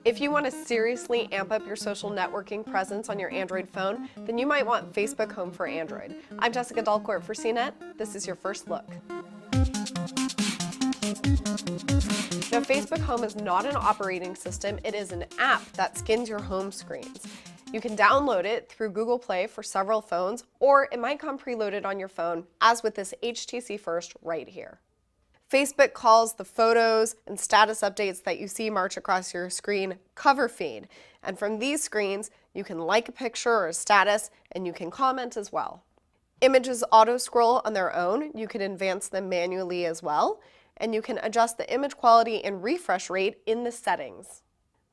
If you want to seriously amp up your social networking presence on your Android phone, then you might want Facebook Home for Android. I'm Jessica Dalcourt for CNET. This is your first look. Now, Facebook Home is not an operating system, it is an app that skins your home screens. You can download it through Google Play for several phones, or it might come preloaded on your phone, as with this HTC First right here. Facebook calls the photos and status updates that you see march across your screen cover feed. And from these screens, you can like a picture or a status, and you can comment as well. Images auto-scroll on their own. You can advance them manually as well. And you can adjust the image quality and refresh rate in the settings.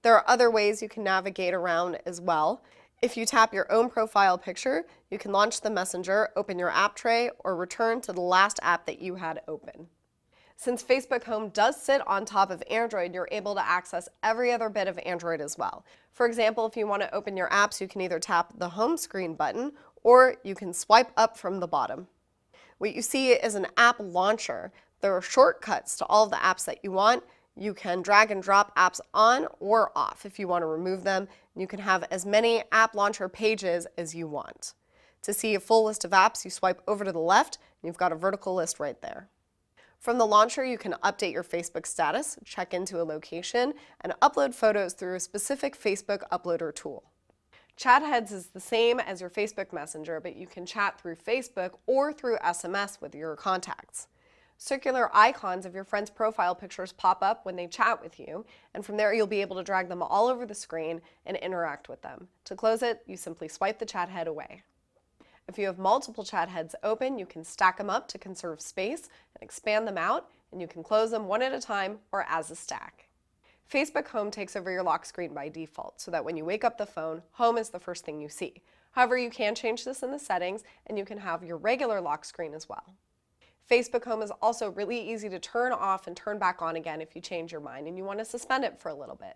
There are other ways you can navigate around as well. If you tap your own profile picture, you can launch the Messenger, open your app tray, or return to the last app that you had open. Since Facebook Home does sit on top of Android, you're able to access every other bit of Android as well. For example, if you want to open your apps, you can either tap the home screen button or you can swipe up from the bottom. What you see is an app launcher. There are shortcuts to all of the apps that you want. You can drag and drop apps on or off if you want to remove them. You can have as many app launcher pages as you want. To see a full list of apps, you swipe over to the left and you've got a vertical list right there. From the launcher, you can update your Facebook status, check into a location, and upload photos through a specific Facebook uploader tool. Chatheads is the same as your Facebook Messenger, but you can chat through Facebook or through SMS with your contacts. Circular icons of your friends' profile pictures pop up when they chat with you, and from there you'll be able to drag them all over the screen and interact with them. To close it, you simply swipe the chat head away. If you have multiple chat heads open, you can stack them up to conserve space and expand them out, and you can close them one at a time or as a stack. Facebook Home takes over your lock screen by default, so that when you wake up the phone, Home is the first thing you see. However, you can change this in the settings, and you can have your regular lock screen as well. Facebook Home is also really easy to turn off and turn back on again if you change your mind and you want to suspend it for a little bit.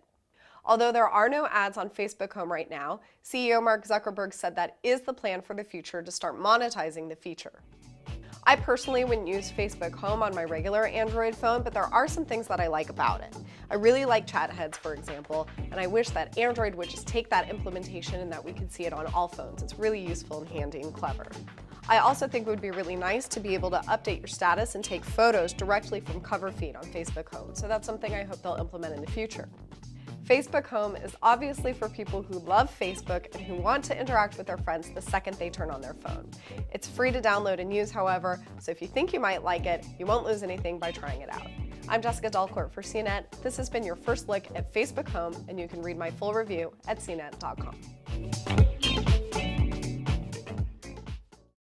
Although there are no ads on Facebook Home right now, CEO Mark Zuckerberg said that is the plan for the future to start monetizing the feature. I personally wouldn't use Facebook Home on my regular Android phone, but there are some things that I like about it. I really like chat heads, for example, and I wish that Android would just take that implementation and that we could see it on all phones. It's really useful and handy and clever. I also think it would be really nice to be able to update your status and take photos directly from cover feed on Facebook Home, so that's something I hope they'll implement in the future. Facebook Home is obviously for people who love Facebook and who want to interact with their friends the second they turn on their phone. It's free to download and use, however, so if you think you might like it, you won't lose anything by trying it out. I'm Jessica Dalcourt for CNET. This has been your first look at Facebook Home, and you can read my full review at cnet.com.